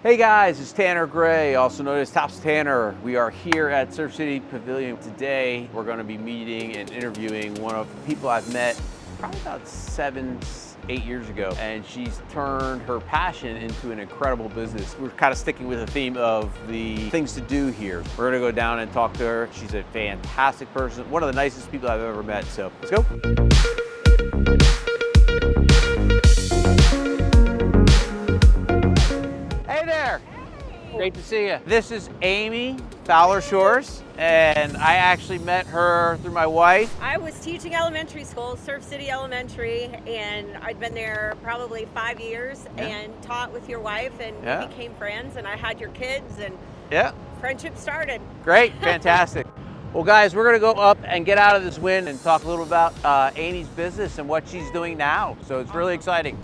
Hey guys, it's Tanner Gray, also known as Tops Tanner. We are here at Surf City Pavilion. Today, we're going to be meeting and interviewing one of the people I've met probably about 7-8 years ago. And she's turned her passion into an incredible business. We're kind of sticking with the theme of the things to do here. We're going to go down and talk to her. She's a fantastic person, one of the nicest people I've ever met. So let's go. Great to see you. This is Amy Fowler Shores, and I actually met her through my wife. I was teaching elementary school, Surf City Elementary, and I'd been there probably 5 years and taught with your wife, and we became friends, and I had your kids, and friendship started. Great, fantastic. Well guys, we're gonna go up and get out of this wind and talk a little about Amy's business and what she's doing now. So it's really exciting.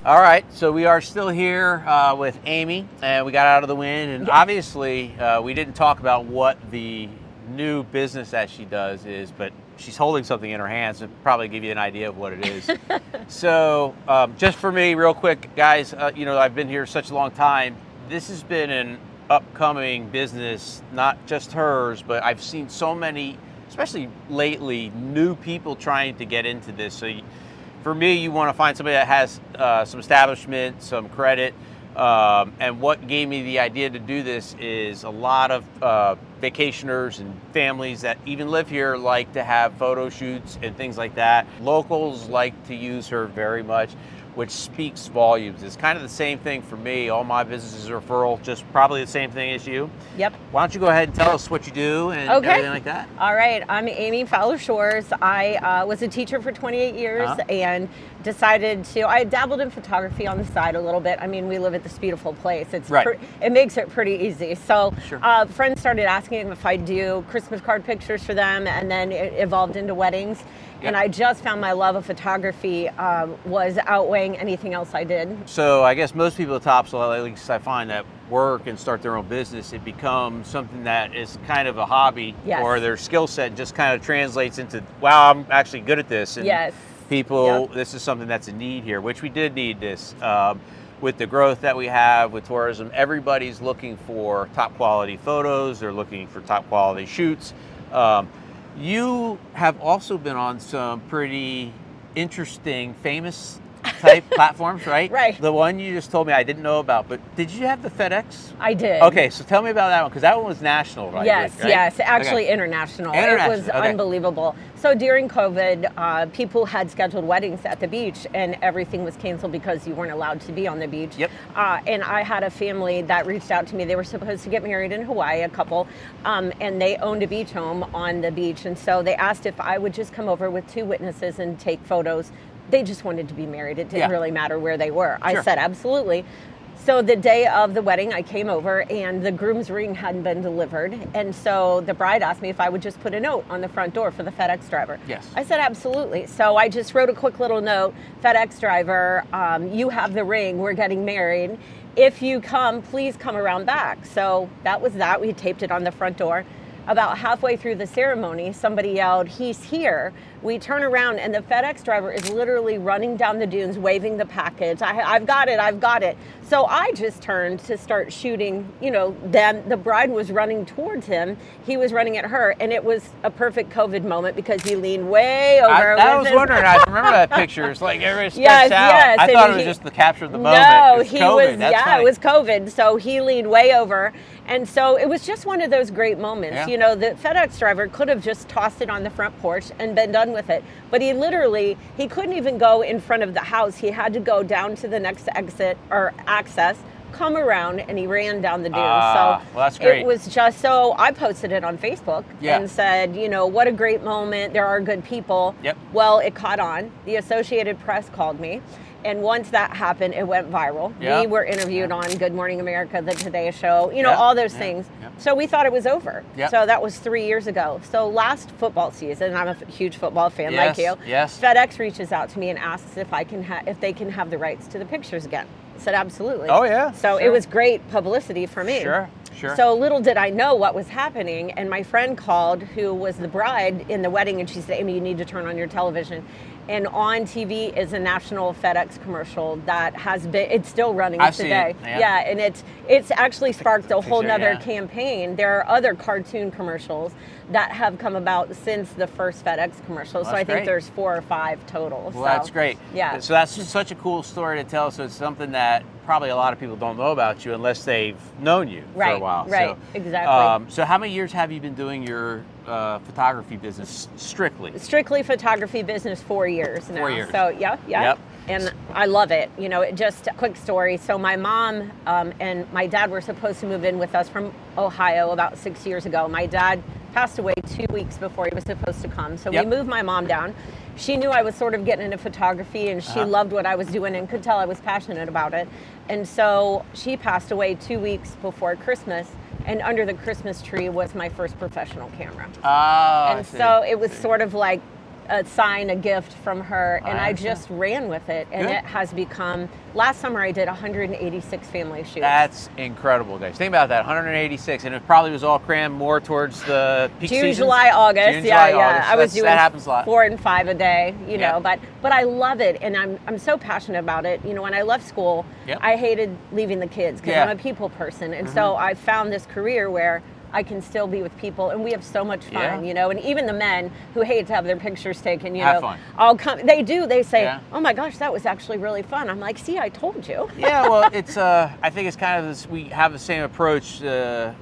All right, so we are still here with Amy, and we got out of the wind, and obviously we didn't talk about what the new business that she does is, but she's holding something in her hands and probably give you an idea of what it is. So just for me, real quick, guys, you know, I've been here such a long time. This has been an upcoming business, not just hers, but I've seen so many, especially lately, new people trying to get into this. So for me, you want to find somebody that has some establishment, some credit, and what gave me the idea to do this is a lot of vacationers and families that even live here like to have photo shoots and things like that. Locals like to use her very much, which speaks volumes. It's kind of the same thing for me. All my business is referral, just probably the same thing as you. Yep. Why don't you go ahead and tell us what you do and everything like that? All right, I'm Amy Fowler Shores. I was a teacher for 28 years and decided to, I dabbled in photography on the side a little bit. I mean, we live at this beautiful place. It's it makes it pretty easy. So friends started asking if I'd do Christmas card pictures for them, and then it evolved into weddings. And I just found my love of photography was outweighing anything else I did. So I guess most people at Topsail, at least I find, that work and start their own business, it becomes something that is kind of a hobby, or their skill set just kind of translates into, wow, I'm actually good at this. And people, this is something that's a need here, which we did need this. With the growth that we have with tourism, everybody's looking for top quality photos. They're looking for top quality shoots. You have also been on some pretty interesting, famous type platforms, right? Right. The one you just told me I didn't know about, but did you have the FedEx? I did. Okay, so tell me about that one, because that one was national, right? Yes, yes, actually international. It was unbelievable. So during COVID, people had scheduled weddings at the beach, and everything was canceled because you weren't allowed to be on the beach. Yep. And I had a family that reached out to me. They were supposed to get married in Hawaii, a couple, and they owned a beach home on the beach. And so they asked if I would just come over with 2 witnesses and take photos. They just wanted to be married. It didn't really matter where they were. I said, absolutely. So the day of the wedding, I came over, and the groom's ring hadn't been delivered. And so the bride asked me if I would just put a note on the front door for the FedEx driver. Yes. I said, absolutely. So I just wrote a quick little note, FedEx driver, you have the ring, we're getting married. If you come, please come around back. So that was that. We taped it on the front door. About halfway through the ceremony, somebody yelled, "He's here." We turn around, and the FedEx driver is literally running down the dunes, waving the package. I've got it, I've got it. So I just turned to start shooting, you know, them. The bride was running towards him. He was running at her, and it was a perfect COVID moment because he leaned way over. I was wondering, I remember that picture. It's like everybody stretched out. Yes, I thought it was just the capture of the moment. No, he was, it was COVID. So he leaned way over. And so it was just one of those great moments. Yeah. You know, the FedEx driver could have just tossed it on the front porch and been done with it. But he literally, he couldn't even go in front of the house. He had to go down to the next exit or access, come around, and he ran down the dunes. Well, that's great. It was just, so I posted it on Facebook and said, you know, what a great moment. There are good people. Yep. Well, it caught on. The Associated Press called me. And once that happened, it went viral. We were interviewed on Good Morning America, the Today Show, you know, all those things. So we thought it was over. So that was 3 years ago. So last football season, I'm a huge football fan like you. FedEx reaches out to me and asks if if they can have the rights to the pictures again. I said, absolutely. Oh, yeah. So it was great publicity for me. Sure. So little did I know what was happening, and my friend called, who was the bride in the wedding, and she said, Amy, you need to turn on your television. And on TV is a national FedEx commercial that has been, it's still running I've today. seen it, yeah. And it's actually sparked a whole Picture, nother yeah. campaign. There are other cartoon commercials that have come about since the first FedEx commercial. Well, so I that's think great. there's 4 or 5 total. Well, so, that's great. Yeah. So that's just such a cool story to tell. So it's something that probably a lot of people don't know about you unless they've known you for a Right, while. right, So, exactly. so how many years have you been doing your photography business strictly? Strictly photography business 4 years now. 4 years. So yeah. Yep. And I love it. You know, just a quick story. So my mom and my dad were supposed to move in with us from Ohio about 6 years ago. My dad passed away 2 weeks before he was supposed to come. So Yep. we moved my mom down. She knew I was sort of getting into photography, and she loved what I was doing and could tell I was passionate about it. And so she passed away 2 weeks before Christmas. And under the Christmas tree was my first professional camera. Oh, And so it was sort of like a sign, a gift from her, and I understand. just ran with it. And Good. it has become, last summer I did 186 family shoots. That's incredible, guys. Think about that, 186, and it probably was all crammed more towards the peak June, season. July, August. June, yeah, July, yeah. August. I was doing that happens a lot. 4 and 5 a day, you Yep. know, but I love it, and I'm so passionate about it. You know, when I left school, Yep. I hated leaving the kids because Yeah. Mm-hmm. I'm a people person, and so I found this career where I can still be with people, and we have so much fun, Yeah. you know. And even the men who hate to have their pictures taken, you Have know, fun. I'll come. They do. They say, Yeah. "Oh my gosh, that was actually really fun." I'm like, "See, I told you." Yeah, well, it's. I think it's kind of this. We have the same approach. You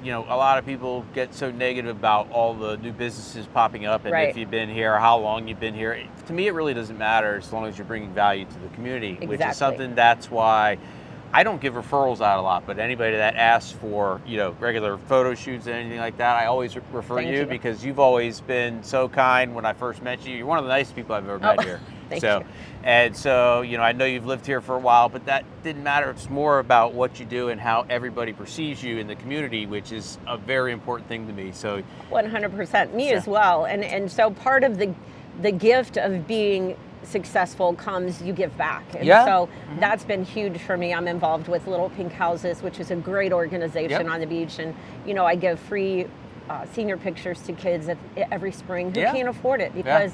know, a lot of people get so negative about all the new businesses popping up, and Right. if you've been here, or how long you've been here. To me, it really doesn't matter as long as you're bringing value to the community, which Exactly. is something that's why. I don't give referrals out a lot, but anybody that asks for, you know, regular photo shoots and anything like that, I always refer Thank you you. because you've always been so kind when I first met you. You're one of the nicest people I've ever met here. Thank so, you. And so, you know, I know you've lived here for a while, but that didn't matter. It's more about what you do and how everybody perceives you in the community, which is a very important thing to me. So, 100%. Me So- as well. And so part of the gift of being successful comes you give back. And Yeah. so that's been huge for me. I'm involved with Little Pink Houses, which is a great organization Yep. on the beach. And, you know, I give free senior pictures to kids every spring who Yeah. can't afford it because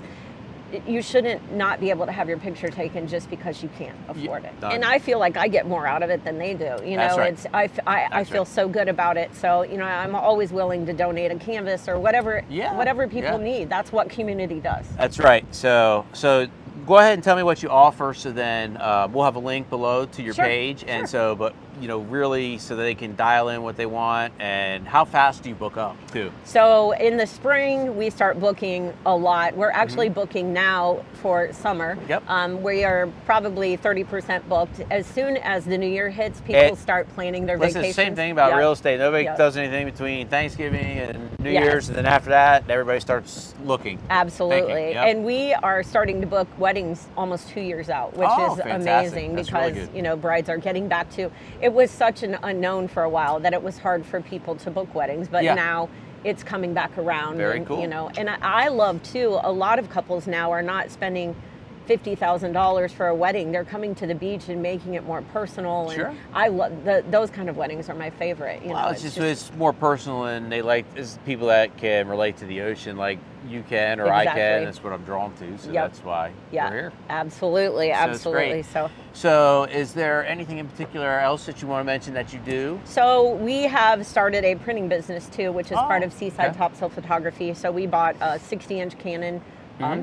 you shouldn't not be able to have your picture taken just because you can't afford it. done. And I feel like I get more out of it than they do. You That's know, right. it's I That's feel right. so good about it. So, you know, I'm always willing to donate a canvas or whatever Yeah, whatever people yeah. need. That's what community does. that's right. So go ahead and tell me what you offer. So then we'll have a link below to your Sure, page. And sure. so, but, you know, really so that they can dial in what they want. And how fast do you book up too? So in the spring, we start booking a lot. We're actually booking now for summer. Yep. We are probably 30% booked. As soon as the new year hits, people It- start planning their Listen, vacations. same thing about Yeah. real estate. Nobody Yeah. does anything between Thanksgiving and New Yes. Year's. And then after that, everybody starts looking. Absolutely. Thinking, yep. And we are starting to book weddings almost 2 years out, which Oh, is fantastic. amazing That's really because, good. you know, brides are getting back to, it was such an unknown for a while that it was hard for people to book weddings, but Yeah. now it's coming back around. Very and, cool. You know, and I love too, a lot of couples now are not spending $50,000 for a wedding. They're coming to the beach and making it more personal. And Sure. I love those kind of weddings are my favorite. You Well, know, it's just it's more personal, and they like it's people that can relate to the ocean, like you can or I can. Exactly. That's what I'm drawn to. So Yep. that's why yeah, we're here. absolutely, So it's absolutely. great. So. So, is there anything in particular else that you want to mention that you do? So we have started a printing business too, which is Oh, part of Seaside okay. Topsail Photography. So we bought a 60-inch Canon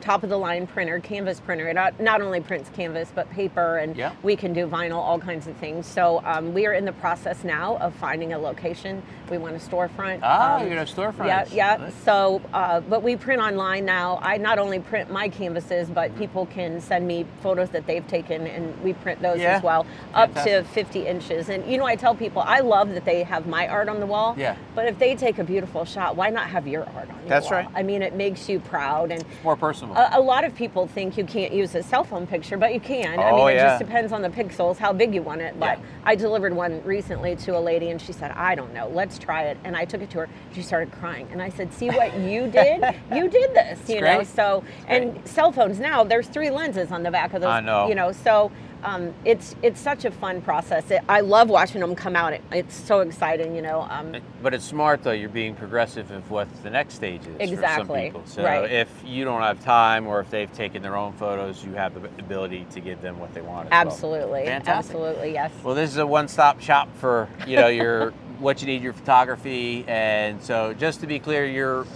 top of the line printer, canvas printer. It not only prints canvas but paper, and Yeah. we can do vinyl, all kinds of things. So we are in the process now of finding a location. We want a storefront. Ah, you're gonna have storefronts. Yeah, yeah. Nice. So, but we print online now. I not only print my canvases, but people can send me photos that they've taken, and we print those Yeah. as well, up to Fantastic. 50 inches. And you know, I tell people I love that they have my art on the wall. Yeah. But if they take a beautiful shot, why not have your art on your That's wall? right. I mean, it makes you proud. And It's more personal. a lot of people think you can't use a cell phone picture, but you can. I Oh, mean, it yeah. just depends on the pixels, how big you want it. But Yeah. I delivered one recently to a lady, and she said, I don't know, let's try it. And I took it to her. She started crying. And I said, see what you did? You did this, you know? great. So, and cell phones now, there's 3 lenses on the back of those. I know. You know, so it's such a fun process. I love watching them come out. It's so exciting, you know. But it's smart though. You're being progressive of what the next stage is for some people. So right. if you don't have time, or if they've taken their own photos, you have the ability to give them what they want. Absolutely, Fantastic. Absolutely, yes. Well, this is a one-stop shop for your what you need, your photography. And so just to be clear,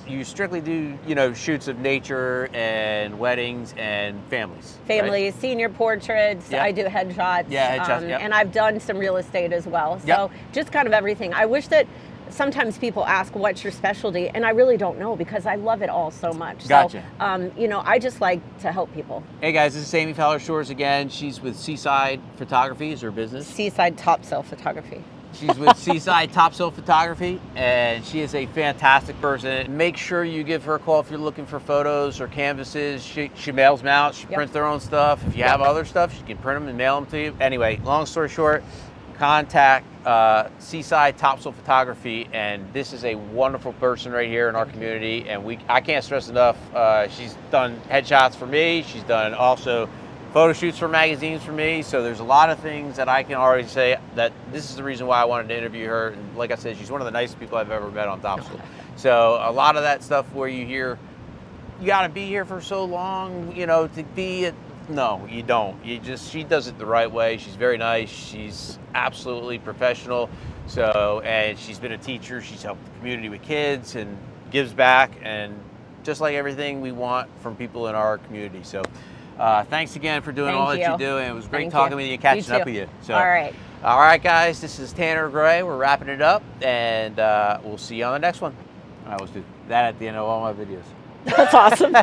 you strictly do shoots of nature and weddings and families. Families, right? senior portraits. Yep. I do headshots. Yeah, headshots. Yep. And I've done some real estate as well. So Yep. just kind of everything. I wish that sometimes people ask, what's your specialty? And I really don't know, because I love it all so much. Gotcha. So, I just like to help people. Hey guys, this is Amy Fowler Shores again. She's with Seaside Photography, is her business. Seaside Topsail Photography. She's with Seaside Topsail Photography, and she is a fantastic person. Make sure you give her a call if you're looking for photos or canvases. She mails them out. She Yep. prints their own stuff. If you have other stuff, she can print them and mail them to you. Anyway, long story short, contact Seaside Topsail Photography, and this is a wonderful person right here in our community, and I can't stress enough, she's done headshots for me. She's done also photo shoots for magazines for me. So there's a lot of things that I can already say that this is the reason why I wanted to interview her. And like I said, she's one of the nicest people I've ever met on Topsail. So a lot of that stuff where you hear, you got to be here for so long, to be it. No, you don't. She does it the right way. She's very nice. She's absolutely professional. So, and she's been a teacher. She's helped the community with kids and gives back, and just like everything we want from people in our community. So thanks again for doing all that you do, and it was great talking with you and catching up with you. So, all right, guys, this is Tanner Gray. We're wrapping it up, and we'll see you on the next one. I always do that at the end of all my videos. That's awesome.